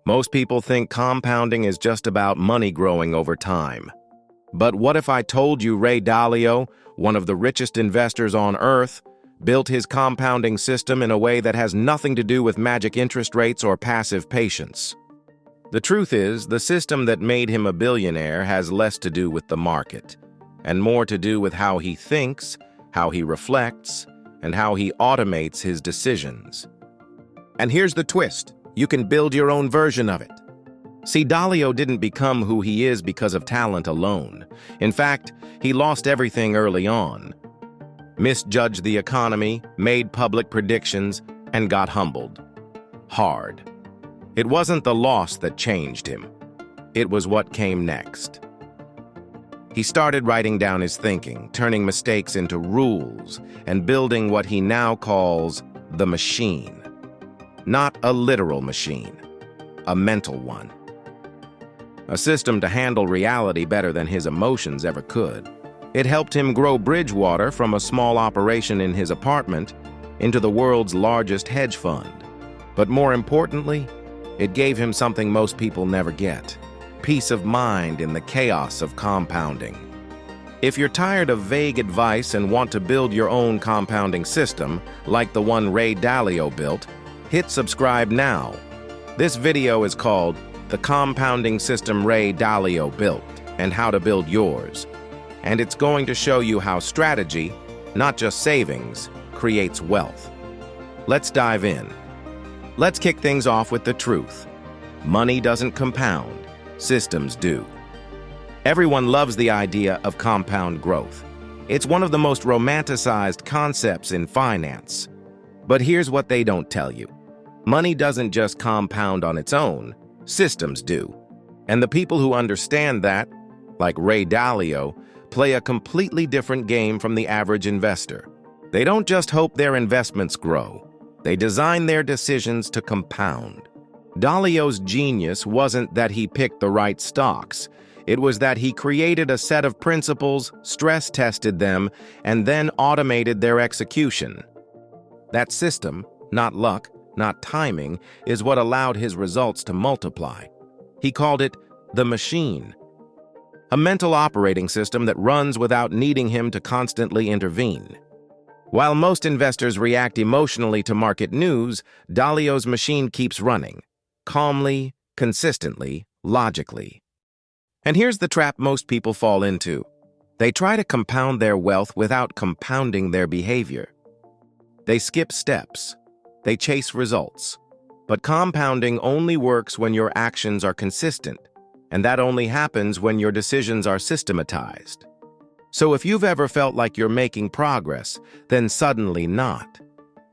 Most people think compounding is just about money growing over time. But what if I told you Ray Dalio, one of the richest investors on Earth, built his compounding system in a way that has nothing to do with magic interest rates or passive patience? The truth is, the system that made him a billionaire has less to do with the market, and more to do with how he thinks, how he reflects, and how he automates his decisions. And here's the twist. You can build your own version of it. See, Dalio didn't become who he is because of talent alone. In fact, he lost everything early on. Misjudged the economy, made public predictions, and got humbled. Hard. It wasn't the loss that changed him. It was what came next. He started writing down his thinking, turning mistakes into rules, and building what he now calls the machine. Not a literal machine, a mental one. A system to handle reality better than his emotions ever could. It helped him grow Bridgewater from a small operation in his apartment into the world's largest hedge fund. But more importantly, it gave him something most people never get: peace of mind in the chaos of compounding. If you're tired of vague advice and want to build your own compounding system, like the one Ray Dalio built, hit subscribe now. This video is called The Compounding System Ray Dalio Built and How to Build Yours. And it's going to show you how strategy, not just savings, creates wealth. Let's dive in. Let's kick things off with the truth. Money doesn't compound, systems do. Everyone loves the idea of compound growth. It's one of the most romanticized concepts in finance. But here's what they don't tell you. Money doesn't just compound on its own, systems do. And the people who understand that, like Ray Dalio, play a completely different game from the average investor. They don't just hope their investments grow. They design their decisions to compound. Dalio's genius wasn't that he picked the right stocks. It was that he created a set of principles, stress-tested them, and then automated their execution. That system, not luck, not timing, is what allowed his results to multiply. He called it the machine. A mental operating system that runs without needing him to constantly intervene. While most investors react emotionally to market news, Dalio's machine keeps running, calmly, consistently, logically. And here's the trap most people fall into. They try to compound their wealth without compounding their behavior. They skip steps. They chase results. But compounding only works when your actions are consistent, and that only happens when your decisions are systematized. So if you've ever felt like you're making progress, then suddenly not.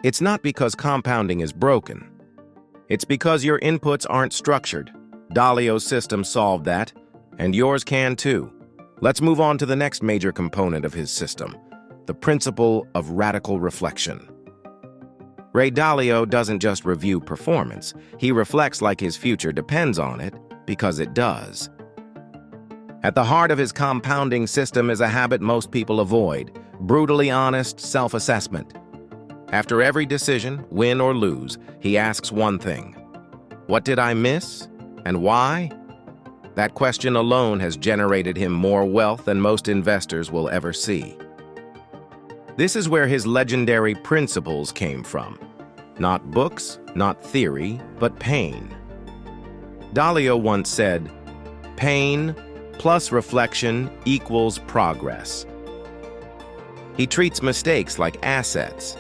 It's not because compounding is broken. It's because your inputs aren't structured. Dalio's system solved that, and yours can too. Let's move on to the next major component of his system, the principle of radical reflection. Ray Dalio doesn't just review performance. He reflects like his future depends on it, because it does. At the heart of his compounding system is a habit most people avoid: brutally honest self-assessment. After every decision, win or lose, he asks one thing: what did I miss, and why? That question alone has generated him more wealth than most investors will ever see. This is where his legendary principles came from. Not books, not theory, but pain. Dalio once said, "Pain plus reflection equals progress." He treats mistakes like assets.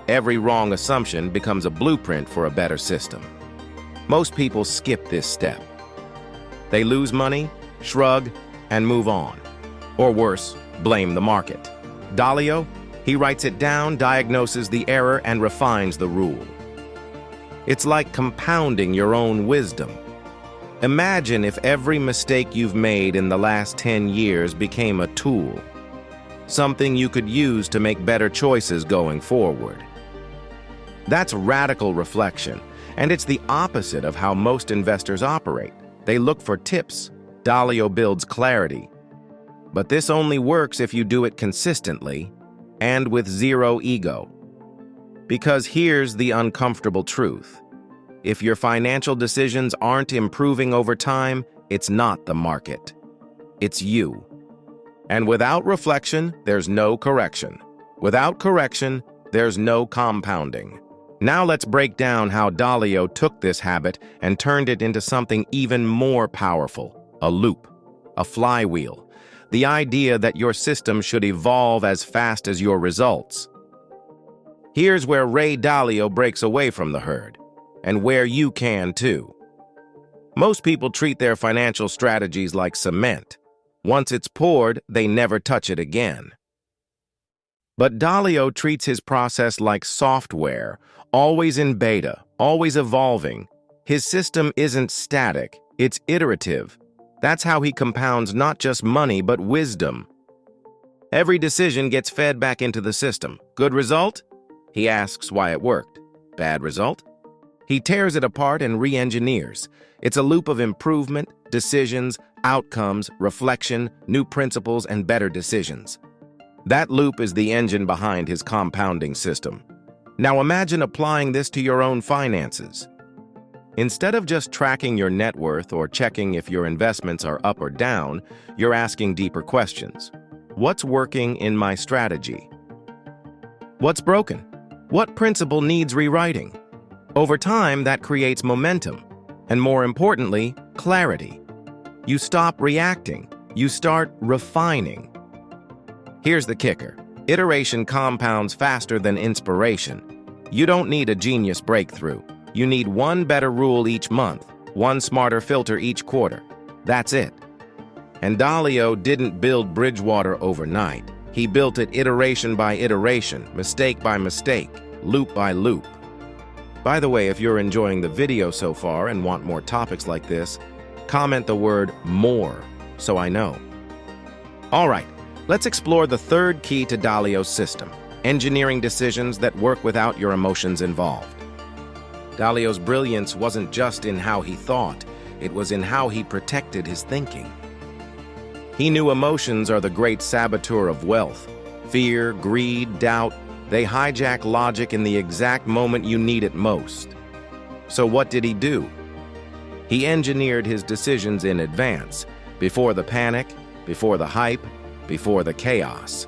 Every wrong assumption becomes a blueprint for a better system. Most people skip this step. They lose money, shrug, and move on. Or worse, blame the market. Dalio, he writes it down, diagnoses the error, and refines the rule. It's like compounding your own wisdom. Imagine if every mistake you've made in the last 10 years became a tool, something you could use to make better choices going forward. That's radical reflection, and it's the opposite of how most investors operate. They look for tips. Dalio builds clarity. But this only works if you do it consistently and with zero ego. Because here's the uncomfortable truth. If your financial decisions aren't improving over time, it's not the market. It's you. And without reflection, there's no correction. Without correction, there's no compounding. Now let's break down how Dalio took this habit and turned it into something even more powerful: a loop, a flywheel, the idea that your system should evolve as fast as your results. Here's where Ray Dalio breaks away from the herd, and where you can too. Most people treat their financial strategies like cement. Once it's poured, they never touch it again. But Dalio treats his process like software, always in beta, always evolving. His system isn't static, it's iterative. That's how he compounds not just money, but wisdom. Every decision gets fed back into the system. Good result? He asks why it worked. Bad result? He tears it apart and re-engineers. It's a loop of improvement, decisions, outcomes, reflection, new principles, and better decisions. That loop is the engine behind his compounding system. Now imagine applying this to your own finances. Instead of just tracking your net worth or checking if your investments are up or down, you're asking deeper questions. What's working in my strategy? What's broken? What principle needs rewriting? Over time, that creates momentum, and more importantly, clarity. You stop reacting. You start refining. Here's the kicker. Iteration compounds faster than inspiration. You don't need a genius breakthrough. You need one better rule each month, one smarter filter each quarter. That's it. And Dalio didn't build Bridgewater overnight. He built it iteration by iteration, mistake by mistake, loop by loop. By the way, if you're enjoying the video so far and want more topics like this, comment the word "more" so I know. All right, let's explore the third key to Dalio's system: engineering decisions that work without your emotions involved. Dalio's brilliance wasn't just in how he thought, it was in how he protected his thinking. He knew emotions are the great saboteur of wealth. Fear, greed, doubt, they hijack logic in the exact moment you need it most. So what did he do? He engineered his decisions in advance, before the panic, before the hype, before the chaos.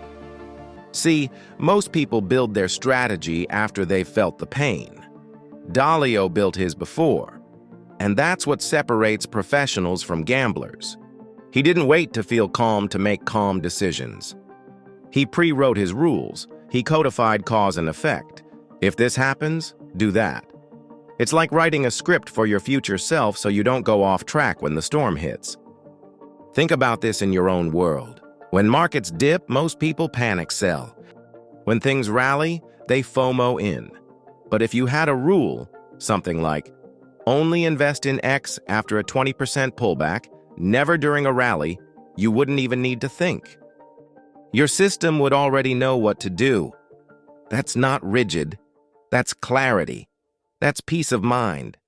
See, most people build their strategy after they've felt the pain. Dalio built his before, and that's what separates professionals from gamblers. He didn't wait to feel calm to make calm decisions. He pre-wrote his rules. He codified cause and effect. If this happens, do that. It's like writing a script for your future self so you don't go off track when the storm hits. Think about this in your own world. When markets dip, most people panic sell. When things rally, they FOMO in. But if you had a rule, something like, only invest in X after a 20% pullback, never during a rally, you wouldn't even need to think. Your system would already know what to do. That's not rigid. That's clarity. That's peace of mind.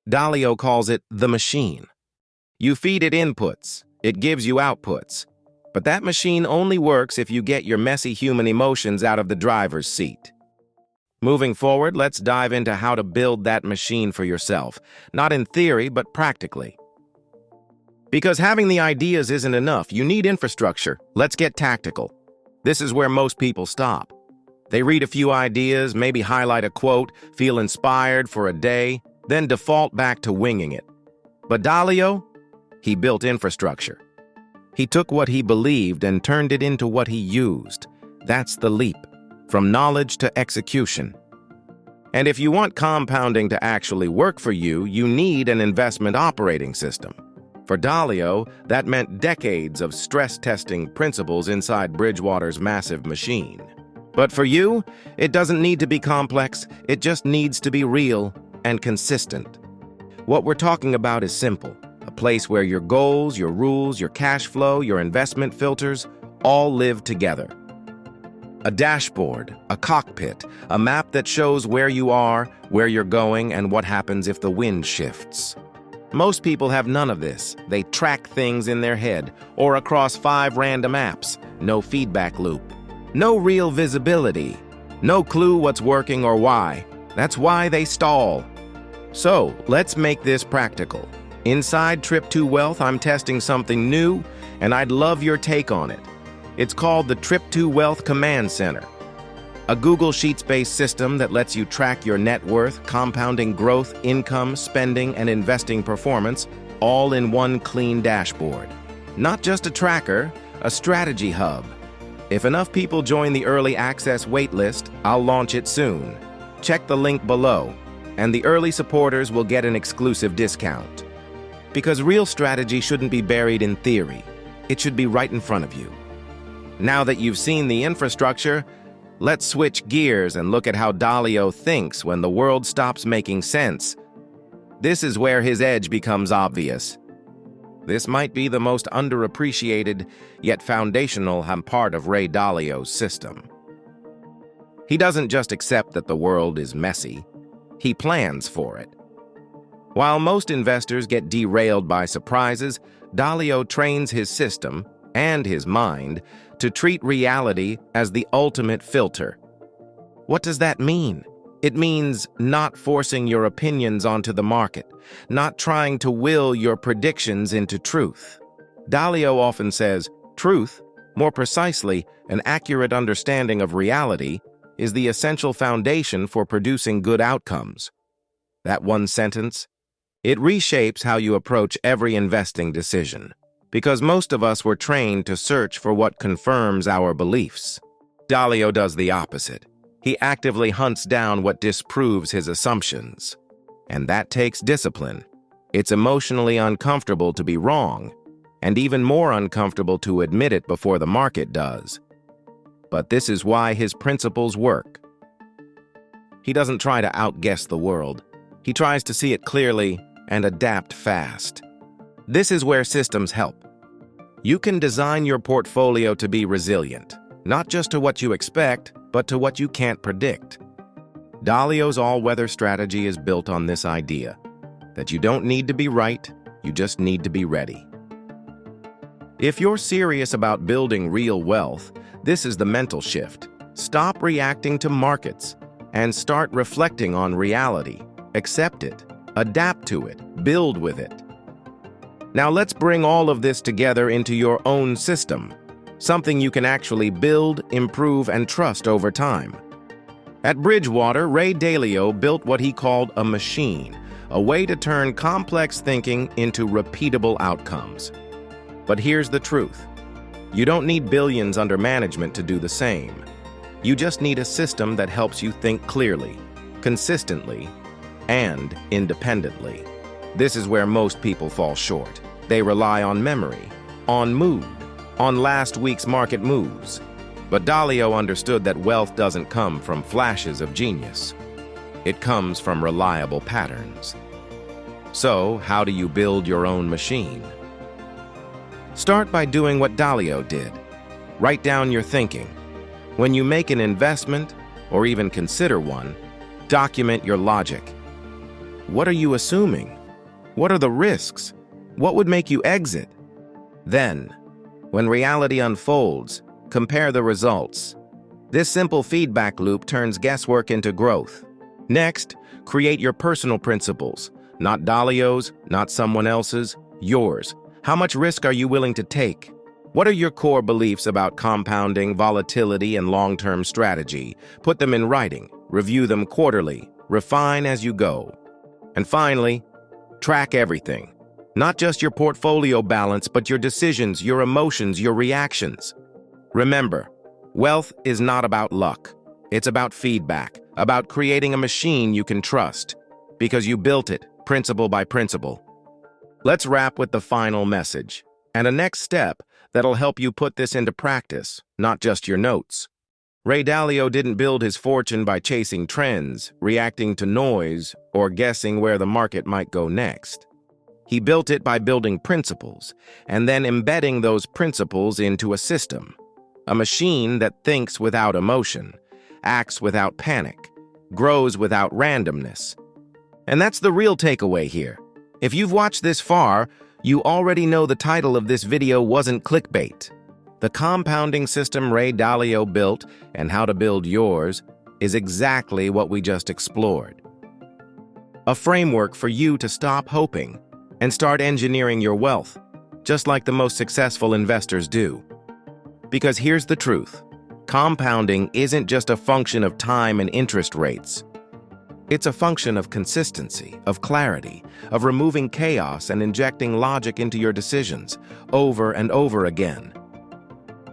Dalio calls it the machine. You feed it inputs, it gives you outputs. But that machine only works if you get your messy human emotions out of the driver's seat. Moving forward, let's dive into how to build that machine for yourself, not in theory, but practically. Because having the ideas isn't enough, you need infrastructure. Let's get tactical. This is where most people stop. They read a few ideas, maybe highlight a quote, feel inspired for a day, then default back to winging it. But Dalio, he built infrastructure. He took what he believed and turned it into what he used. That's the leap, from knowledge to execution. And if you want compounding to actually work for you, you need an investment operating system. For Dalio, that meant decades of stress testing principles inside Bridgewater's massive machine. But for you, it doesn't need to be complex, it just needs to be real and consistent. What we're talking about is simple, a place where your goals, your rules, your cash flow, your investment filters all live together. A dashboard, a cockpit, a map that shows where you are, where you're going, and what happens if the wind shifts. Most people have none of this. They track things in their head or across 5 random apps. No feedback loop. No real visibility. No clue what's working or why. That's why they stall. So, let's make this practical. Inside Trip to Wealth, I'm testing something new, and I'd love your take on it. It's called the Trip to Wealth Command Center, a Google Sheets-based system that lets you track your net worth, compounding growth, income, spending, and investing performance, all in one clean dashboard. Not just a tracker, a strategy hub. If enough people join the early access waitlist, I'll launch it soon. Check the link below, and the early supporters will get an exclusive discount. Because real strategy shouldn't be buried in theory. It should be right in front of you. Now that you've seen the infrastructure, let's switch gears and look at how Dalio thinks when the world stops making sense. This is where his edge becomes obvious. This might be the most underappreciated, yet foundational part of Ray Dalio's system. He doesn't just accept that the world is messy. He plans for it. While most investors get derailed by surprises, Dalio trains his system and his mind to treat reality as the ultimate filter. What does that mean? It means not forcing your opinions onto the market, not trying to will your predictions into truth. Dalio often says, truth, more precisely, an accurate understanding of reality, is the essential foundation for producing good outcomes. That one sentence, it reshapes how you approach every investing decision, because most of us were trained to search for what confirms our beliefs. Dalio does the opposite. He actively hunts down what disproves his assumptions. And that takes discipline. It's emotionally uncomfortable to be wrong, and even more uncomfortable to admit it before the market does. But this is why his principles work. He doesn't try to outguess the world. He tries to see it clearly and adapt fast. This is where systems help. You can design your portfolio to be resilient, not just to what you expect, but to what you can't predict. Dalio's all-weather strategy is built on this idea, that you don't need to be right, you just need to be ready. If you're serious about building real wealth, this is the mental shift. Stop reacting to markets and start reflecting on reality. Accept it, adapt to it, build with it. Now let's bring all of this together into your own system, something you can actually build, improve, and trust over time. At Bridgewater, Ray Dalio built what he called a machine, a way to turn complex thinking into repeatable outcomes. But here's the truth. You don't need billions under management to do the same. You just need a system that helps you think clearly, consistently, and independently. This is where most people fall short. They rely on memory, on mood, on last week's market moves. But Dalio understood that wealth doesn't come from flashes of genius. It comes from reliable patterns. So, how do you build your own machine? Start by doing what Dalio did. Write down your thinking. When you make an investment, or even consider one, document your logic. What are you assuming? What are the risks? What would make you exit? Then, when reality unfolds, compare the results. This simple feedback loop turns guesswork into growth. Next, create your personal principles. Not Dalio's, not someone else's, yours. How much risk are you willing to take? What are your core beliefs about compounding, volatility, and long-term strategy? Put them in writing, review them quarterly, refine as you go. And finally, track everything. Not just your portfolio balance, but your decisions, your emotions, your reactions. Remember, wealth is not about luck. It's about feedback, about creating a machine you can trust, because you built it, principle by principle. Let's wrap with the final message, and a next step that'll help you put this into practice, not just your notes. Ray Dalio didn't build his fortune by chasing trends, reacting to noise, or guessing where the market might go next. He built it by building principles, and then embedding those principles into a system. A machine that thinks without emotion, acts without panic, grows without randomness. And that's the real takeaway here. If you've watched this far, you already know the title of this video wasn't clickbait. The compounding system Ray Dalio built and how to build yours is exactly what we just explored. a framework for you to stop hoping and start engineering your wealth, just like the most successful investors do. Because here's the truth. Compounding isn't just a function of time and interest rates. It's a function of consistency, of clarity, of removing chaos and injecting logic into your decisions over and over again.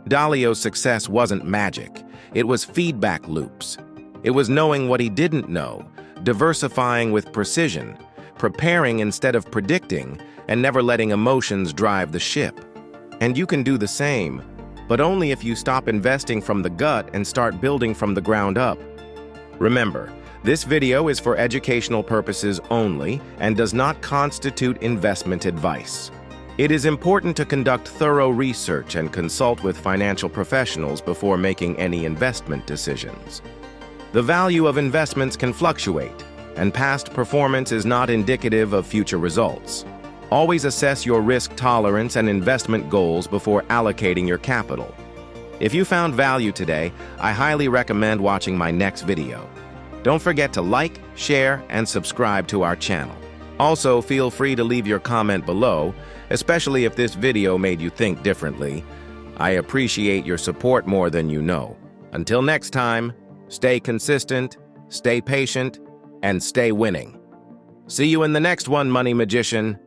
Dalio's success wasn't magic. It was feedback loops. It was knowing what he didn't know, diversifying with precision, preparing instead of predicting, and never letting emotions drive the ship. And you can do the same, but only if you stop investing from the gut and start building from the ground up. Remember, this video is for educational purposes only and does not constitute investment advice. It is important to conduct thorough research and consult with financial professionals before making any investment decisions. The value of investments can fluctuate, and past performance is not indicative of future results. Always assess your risk tolerance and investment goals before allocating your capital. If you found value today, I highly recommend watching my next video. Don't forget to like, share, and subscribe to our channel. Also, feel free to leave your comment below, especially if this video made you think differently. I appreciate your support more than you know. Until next time, stay consistent, stay patient, and stay winning. See you in the next one, Money Magician.